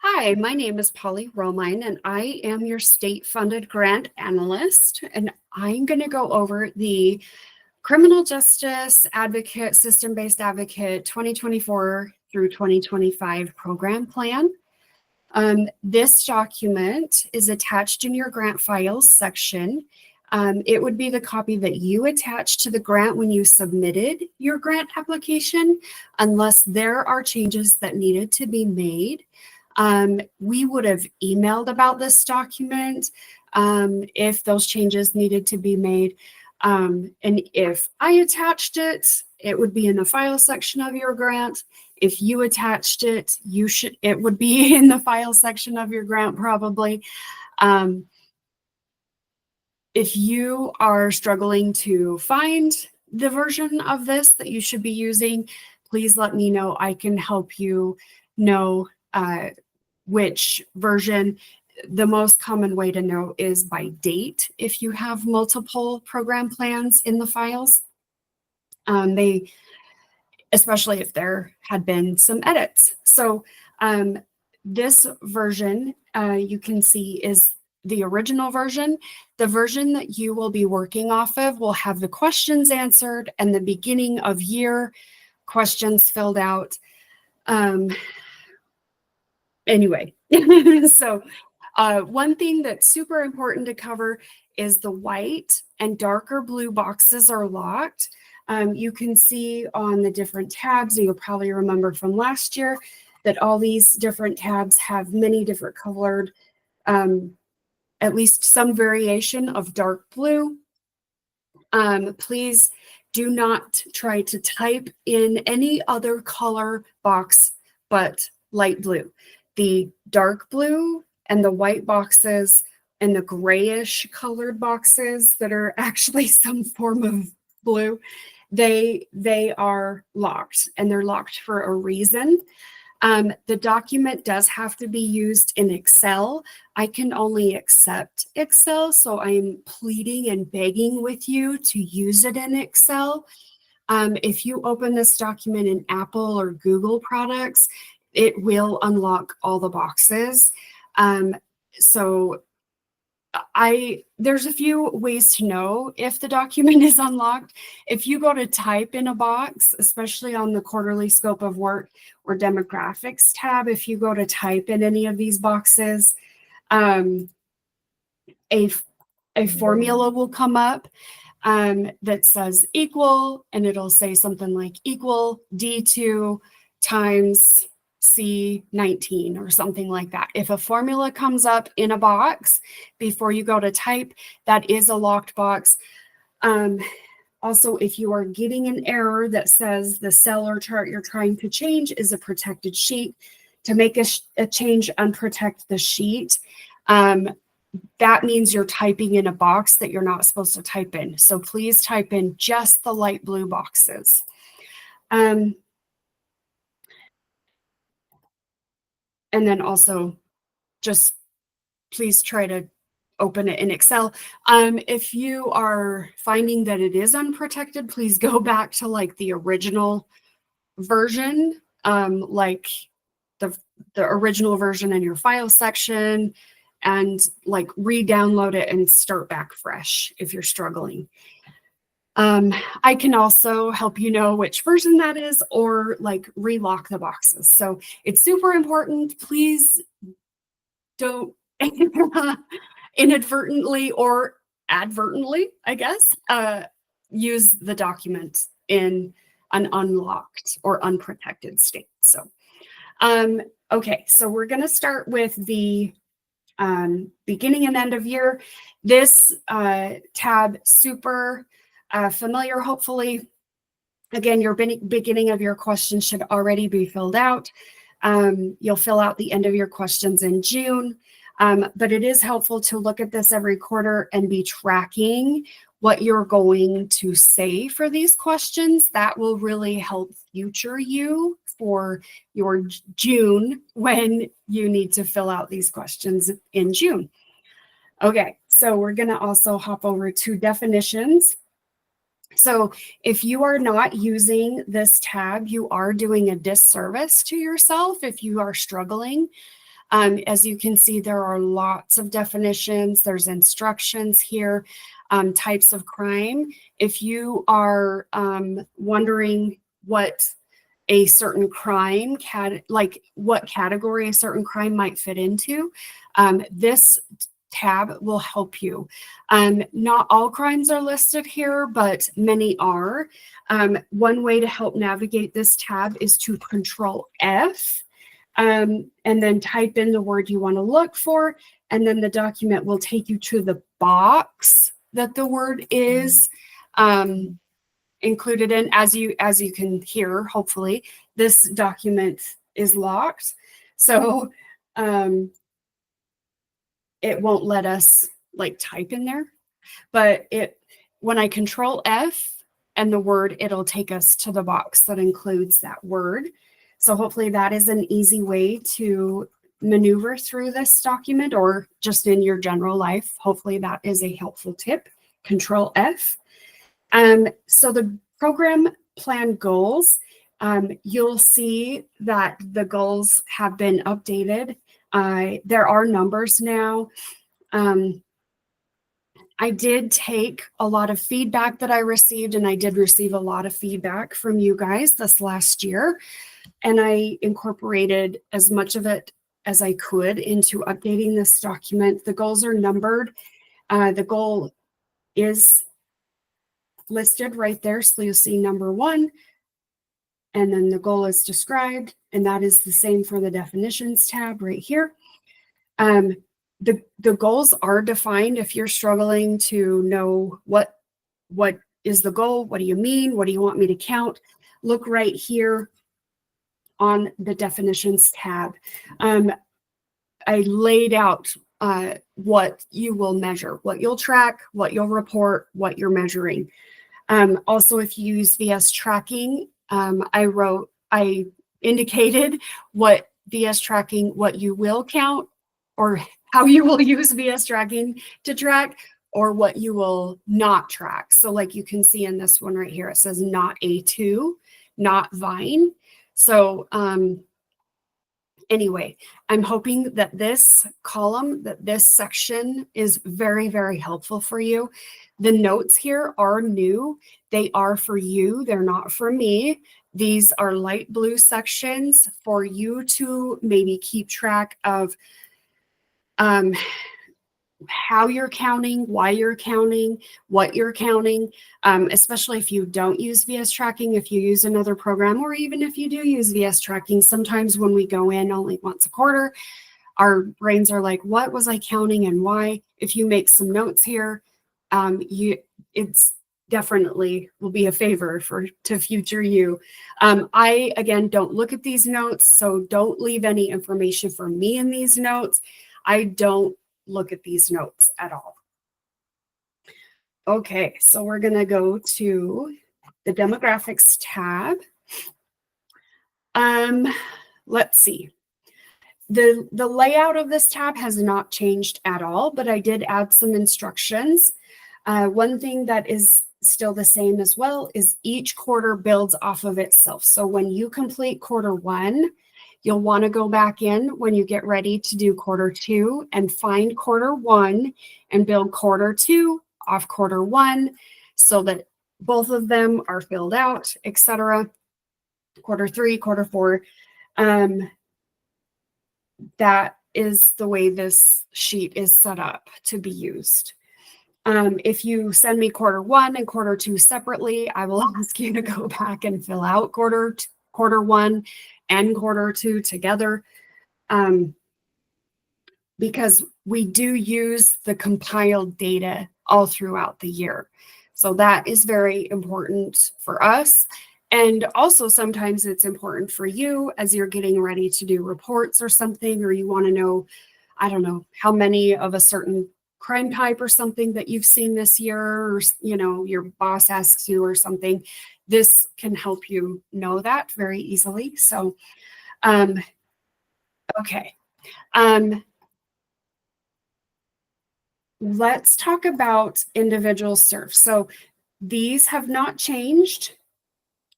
Hi, my name is Polly Romine, and I am your state-funded grant analyst, and I'm going to go over the Criminal Justice Advocate, System-Based Advocate 2024 through 2025 program plan. This document is attached in your grant files section. It would be the copy that you attached to the grant when you submitted your grant application, unless there are changes that needed to be made. We would have emailed about this document if those changes needed to be made. And if I attached it, it would be in the file section of your grant. If you attached it, it would be in the file section of your grant probably. If you are struggling to find the version of this that you should be using, please let me know. I can help you know which version. The most common way to know is by date if you have multiple program plans in the files. Especially if there had been some edits. So this version you can see is the original version. The version that you will be working off of will have the questions answered and the beginning of year questions filled out. Anyway, so one thing that's super important to cover is the white and darker blue boxes are locked. You can see on the different tabs, and you'll probably remember from last year that all these different tabs have many different colored, at least some variation of dark blue. Please do not try to type in any other color box but light blue. The dark blue and the white boxes and the grayish colored boxes that are actually some form of blue, they are locked, and they're locked for a reason. The document does have to be used in Excel. I can only accept Excel, so I'm pleading and begging with you to use it in Excel. If you open this document in Apple or Google products, it will unlock all the boxes. So there's a few ways to know if the document is unlocked. If you go to type in a box, especially on the quarterly scope of work or demographics tab, if you go to type in any of these boxes, a formula will come up that says equal, and it'll say something like equal D2 times C19 or something like that. If a formula comes up in a box before you go to type, that is a locked box. Also, if you are getting an error that says the cell or chart you're trying to change is a protected sheet, to make a change, unprotect the sheet. That means you're typing in a box that you're not supposed to type in. So please type in just the light blue boxes. And then also just please try to open it in Excel. If you are finding that it is unprotected, please go back to like the original version, like the original version in your file section, and like re-download it and start back fresh if you're struggling. I can also help you know which version that is, or like relock the boxes. So it's super important. Please don't inadvertently or advertently, I guess, use the document in an unlocked or unprotected state. So, okay, so we're going to start with the beginning and end of year. This tab, super familiar, hopefully. Again, your beginning of your question should already be filled out. You'll fill out the end of your questions in June, but it is helpful to look at this every quarter and be tracking what you're going to say for these questions. That will really help future you for your June when you need to fill out these questions in June. Okay, so we're going to also hop over to definitions. So if you are not using this tab, you are doing a disservice to yourself if you are struggling. As you can see, there are lots of definitions. There's instructions here, types of crime. If you are wondering what a certain crime, like what category a certain crime might fit into, this tab will help you. Not all crimes are listed here, but many are. One way to help navigate this tab is to Control F, and then type in the word you want to look for, and then the document will take you to the box that the word is included in. As you can hear, hopefully, this document is locked. So it won't let us like type in there, but when I Control F and the word, it'll take us to the box that includes that word. So hopefully that is an easy way to maneuver through this document, or just in your general life. Hopefully that is a helpful tip. Control F. So the program plan goals, you'll see that the goals have been updated. There are numbers now. I did take a lot of feedback that I received, and I did receive a lot of feedback from you guys this last year, and I incorporated as much of it as I could into updating this document. The goals are numbered. The goal is listed right there, so you'll see number 1, and then the goal is described, and that is the same for the definitions tab right here. The goals are defined. If you're struggling to know what is the goal, what do you mean, what do you want me to count, look right here on the definitions tab. I laid out what you will measure, what you'll track, what you'll report, what you're measuring. Also, if you use VS tracking, I indicated what VS tracking, what you will count, or how you will use VS tracking to track, or what you will not track. So like you can see in this one right here, it says not A2, not Vine. So anyway, I'm hoping that this column, that this section is very, very helpful for you. The notes here are new. They are for you. They're not for me. These are light blue sections for you to maybe keep track of how you're counting, why you're counting, what you're counting, especially if you don't use VS tracking, if you use another program, or even if you do use VS tracking. Sometimes when we go in only once a quarter, our brains are like, what was I counting and why? If you make some notes here, it's definitely will be a favor to future you. I, again, don't look at these notes, so don't leave any information for me in these notes. I don't look at these notes at all. Okay, so we're going to go to the demographics tab. Let's see. The layout of this tab has not changed at all, but I did add some instructions. One thing that is still the same as well is each quarter builds off of itself. So when you complete quarter 1, you'll want to go back in when you get ready to do quarter 2 and find quarter 1 and build quarter 2 off quarter 1 so that both of them are filled out, etc. Quarter 3, quarter 4. That is the way this sheet is set up to be used. If you send me quarter 1 and quarter 2 separately, I will ask you to go back and fill out quarter 1 and quarter 2 together, because we do use the compiled data all throughout the year. So that is very important for us. And also sometimes it's important for you as you're getting ready to do reports or something, or you want to know, I don't know, how many of a certain crime type or something that you've seen this year, or, you know, your boss asks you or something. This can help you know that very easily. So, okay. Let's talk about individual serfs. So these have not changed,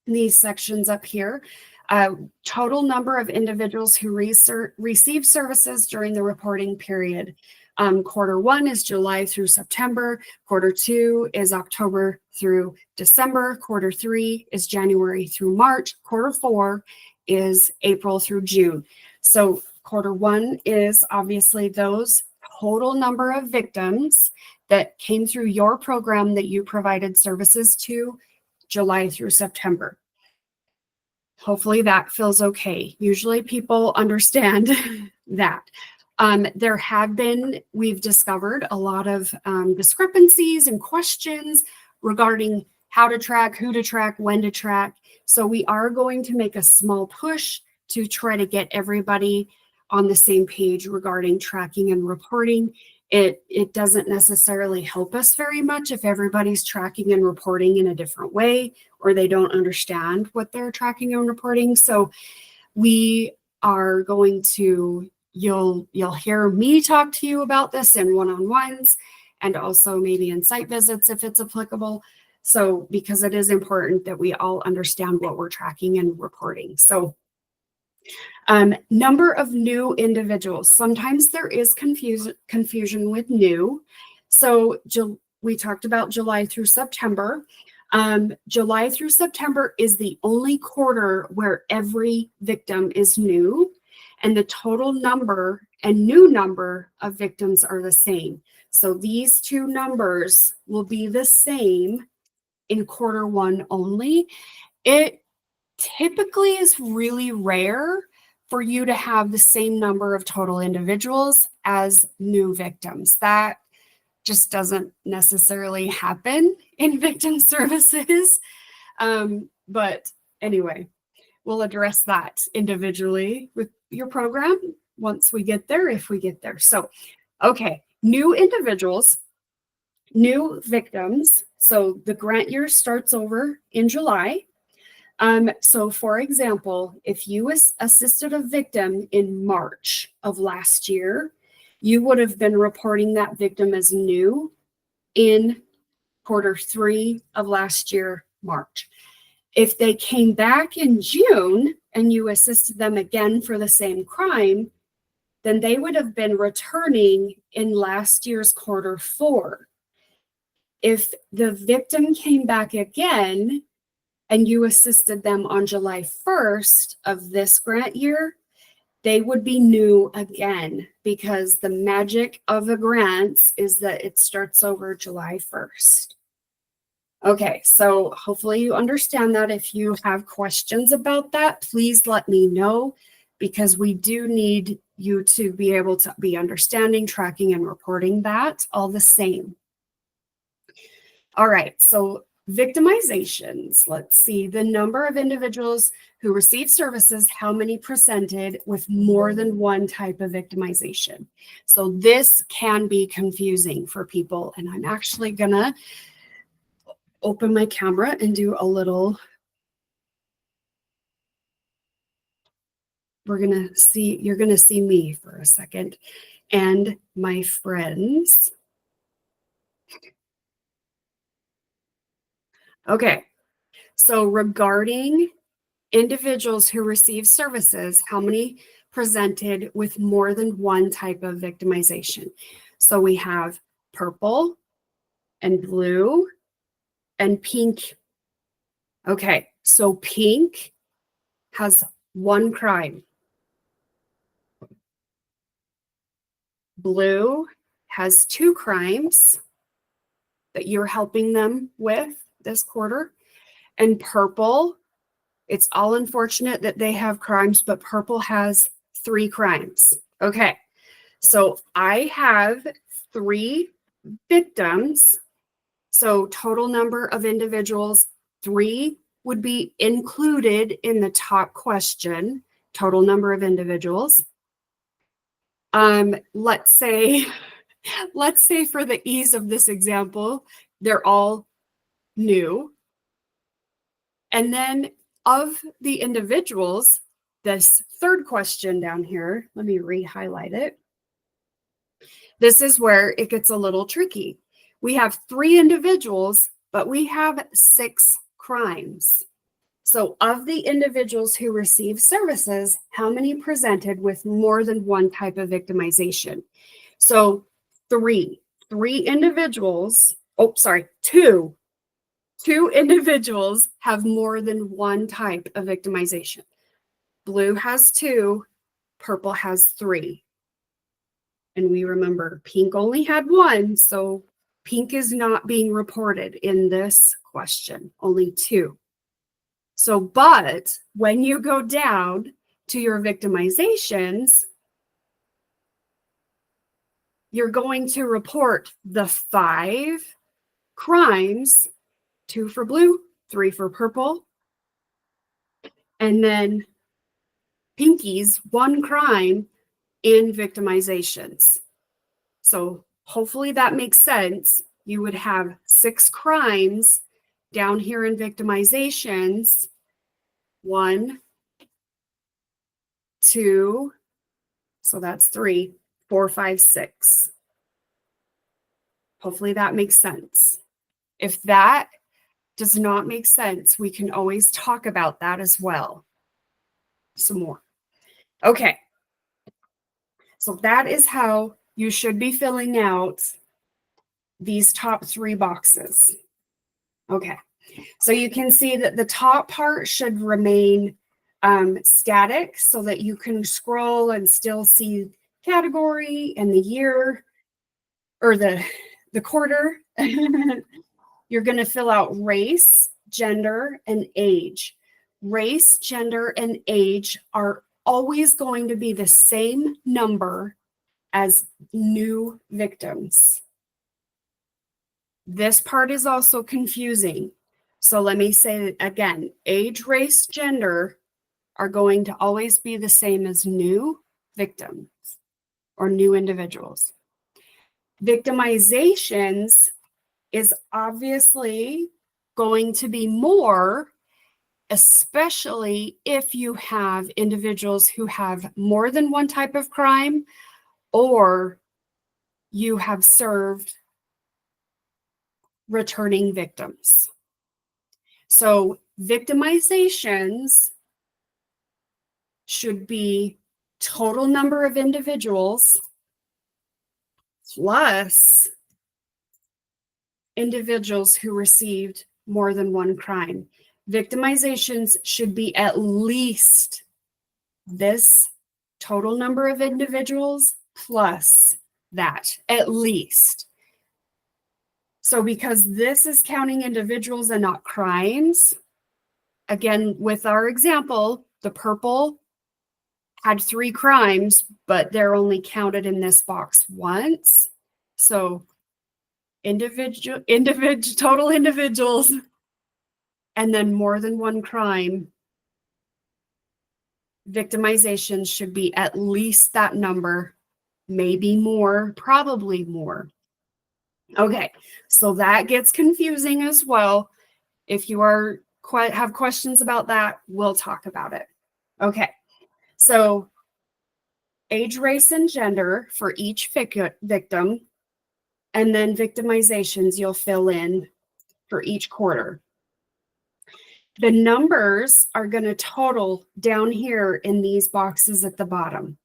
these sections up here. Total number of individuals who receive services during the reporting period. Quarter 1 is July through September. Quarter 2 is October through December. Quarter 3 is January through March. Quarter 4 is April through June. So quarter 1 is obviously those total number of victims that came through your program that you provided services to July through September. Hopefully that feels okay. Usually people understand that. There have been, we've discovered a lot of discrepancies and questions regarding how to track, who to track, when to track. So we are going to make a small push to try to get everybody on the same page regarding tracking and reporting. It doesn't necessarily help us very much if everybody's tracking and reporting in a different way, or they don't understand what they're tracking and reporting. So we are going to, you'll hear me talk to you about this in one-on-ones and also maybe in site visits if it's applicable. So because it is important that we all understand what we're tracking and reporting. So number of new individuals. Sometimes there is confusion with new. So we talked about July through September. July through September is the only quarter where every victim is new, and the total number and new number of victims are the same. So these two numbers will be the same in quarter 1 only. It typically is really rare for you to have the same number of total individuals as new victims. That just doesn't necessarily happen in victim services. But anyway, we'll address that individually with your program once we get there, if we get there. So, okay, new individuals, new victims. So the grant year starts over in July. So for example, if you assisted a victim in March of last year, you would have been reporting that victim as new in quarter 3 of last year, March. If they came back in June and you assisted them again for the same crime, then they would have been returning in last year's quarter 4. If the victim came back again and you assisted them on July 1st of this grant year, they would be new again, because the magic of the grants is that it starts over July 1st. Okay, so hopefully you understand that. If you have questions about that, please let me know, because we do need you to be able to be understanding, tracking, and reporting that all the same. All right, so victimizations. Let's see, the number of individuals who receive services, how many presented with more than one type of victimization. So this can be confusing for people, and I'm actually gonna open my camera and do a little, you're gonna see me for a second and my friends. Okay, so regarding individuals who receive services, how many presented with more than one type of victimization? So we have purple and blue and pink. Okay, so pink has one crime. Blue has 2 crimes that you're helping them with this quarter. And purple, it's all unfortunate that they have crimes, but purple has 3 crimes. Okay, so I have 3 victims. So total number of individuals, 3 would be included in the top question, total number of individuals. Let's say for the ease of this example, they're all new. And then of the individuals, this third question down here, let me re-highlight it. This is where it gets a little tricky. We have 3 individuals, but we have 6 crimes. So of the individuals who received services, how many presented with more than one type of victimization? So three individuals, two individuals have more than one type of victimization. Blue has 2, purple has 3. And we remember pink only had 1, so pink is not being reported in this question, only 2. So, but when you go down to your victimizations, you're going to report the 5 crimes, 2 for blue, 3 for purple, and then pinkies, 1 crime in victimizations. So hopefully that makes sense. You would have 6 crimes down here in victimizations. 1, 2, so that's 3, 4, 5, 6. Hopefully that makes sense. If that does not make sense, we can always talk about that as well. Some more. Okay. So that is how you should be filling out these top 3 boxes. Okay. So you can see that the top part should remain static so that you can scroll and still see category and the year or the quarter. You're going to fill out race, gender, and age. Race, gender, and age are always going to be the same number as new victims. This part is also confusing. So let me say it again. Age, race, gender are going to always be the same as new victims or new individuals. Victimizations is obviously going to be more, especially if you have individuals who have more than one type of crime or you have served returning victims. So victimizations should be total number of individuals plus individuals who received more than one crime. Victimizations should be at least this total number of individuals plus that, at least. So because this is counting individuals and not crimes, again, with our example, the purple had 3 crimes, but they're only counted in this box once. So total individuals, and then more than one crime, victimizations should be at least that number, maybe more, probably more. Okay, so that gets confusing as well. If you have questions about that, we'll talk about it. Okay, so age, race, and gender for each victim, and then victimizations you'll fill in for each quarter. The numbers are going to total down here in these boxes at the bottom.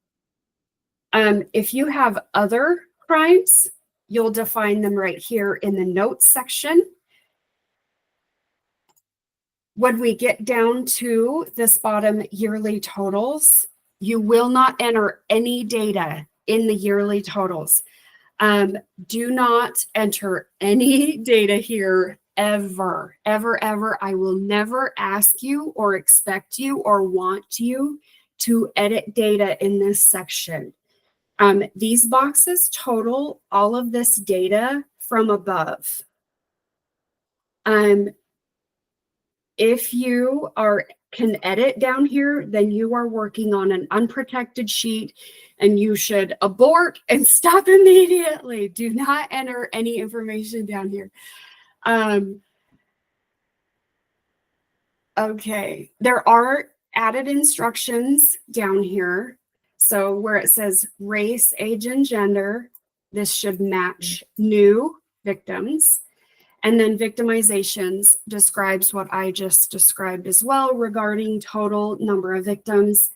If you have other crimes, you'll define them right here in the notes section. When we get down to this bottom yearly totals, you will not enter any data in the yearly totals. Do not enter any data here ever, ever, ever. I will never ask you or expect you or want you to edit data in this section. These boxes total all of this data from above. If you can edit down here, then you are working on an unprotected sheet and you should abort and stop immediately. Do not enter any information down here. Okay, there are added instructions down here. So where it says race, age, and gender, this should match new victims. And then victimizations describes what I just described as well regarding total number of victims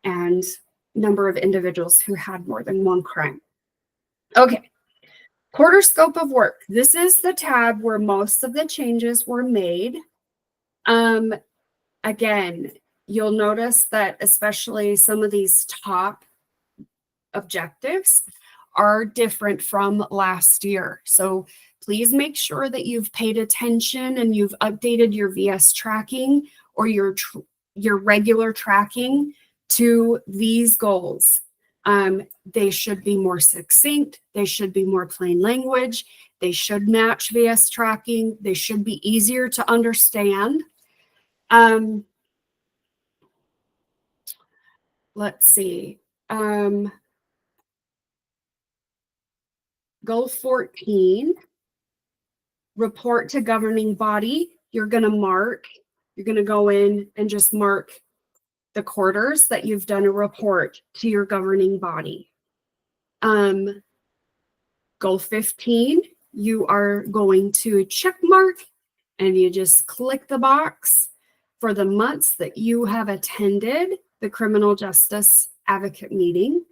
and number of individuals who had more than one crime. Okay, quarter scope of work. This is the tab where most of the changes were made. Again, you'll notice that especially some of these top objectives are different from last year. So please make sure that you've paid attention and you've updated your VS tracking or your regular tracking to these goals. They should be more succinct. They should be more plain language. They should match VS tracking. They should be easier to understand. Let's see. Goal 14, report to governing body. You're going to go in and just mark the quarters that you've done a report to your governing body. Goal 15, you are going to check mark and you just click the box for the months that you have attended the criminal justice advocate meeting.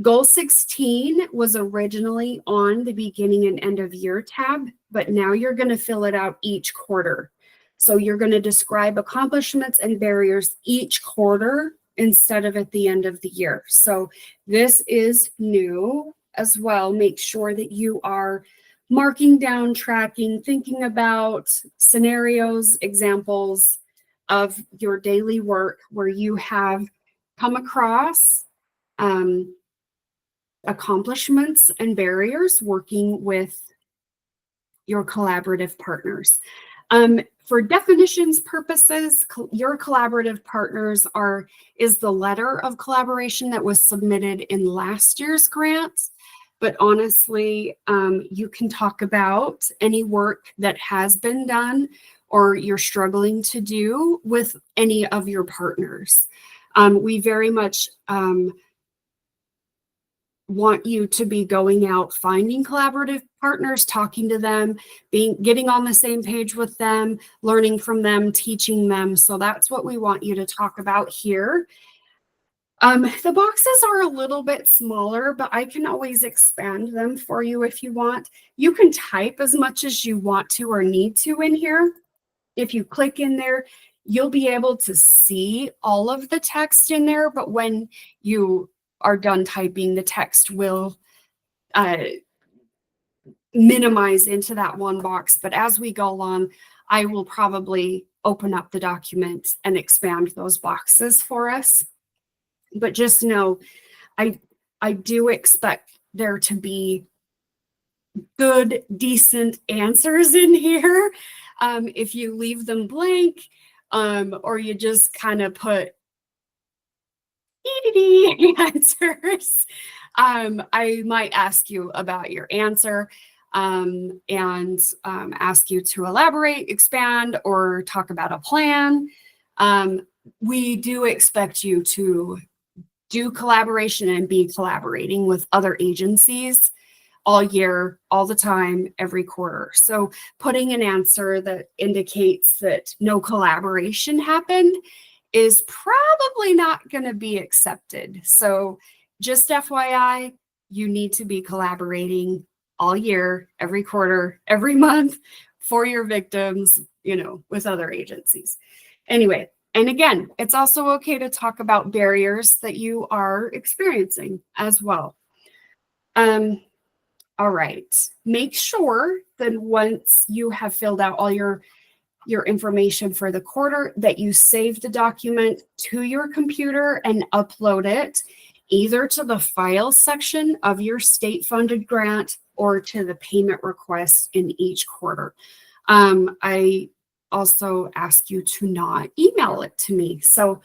Goal 16 was originally on the beginning and end of year tab, but now you're going to fill it out each quarter. So you're going to describe accomplishments and barriers each quarter instead of at the end of the year. So this is new as well. Make sure that you are marking down, tracking, thinking about scenarios, examples of your daily work where you have come across accomplishments and barriers working with your collaborative partners. For definitions purposes, your collaborative partners is the letter of collaboration that was submitted in last year's grants. But honestly, you can talk about any work that has been done or you're struggling to do with any of your partners. We very much want you to be going out, finding collaborative partners, talking to them, getting on the same page with them, learning from them, teaching them. So that's what we want you to talk about here. The boxes are a little bit smaller, but I can always expand them for you if you want. You can type as much as you want to or need to in here. If you click in there, you'll be able to see all of the text in there, but when you are done typing, the text will minimize into that one box. But as we go along, I will probably open up the document and expand those boxes for us. But just know, I do expect there to be good, decent answers in here. If you leave them blank, or you just kind of put answers, I might ask you about your answer and ask you to elaborate, expand, or talk about a plan. We do expect you to do collaboration and be collaborating with other agencies all year, all the time, every quarter. So putting an answer that indicates that no collaboration happened is probably not going to be accepted. So just FYI, you need to be collaborating all year, every quarter, every month for your victims, with other agencies. Anyway, and again, it's also okay to talk about barriers that you are experiencing as well. All right, make sure that once you have filled out all your information for the quarter, that you save the document to your computer and upload it either to the files section of your state-funded grant or to the payment request in each quarter. I also ask you to not email it to me. So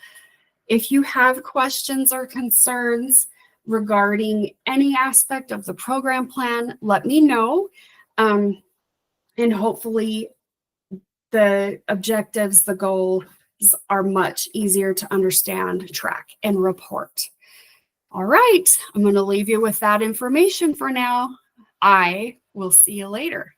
if you have questions or concerns regarding any aspect of the program plan, let me know. And hopefully the objectives, the goals are much easier to understand, track, and report. All right, I'm going to leave you with that information for now. I will see you later.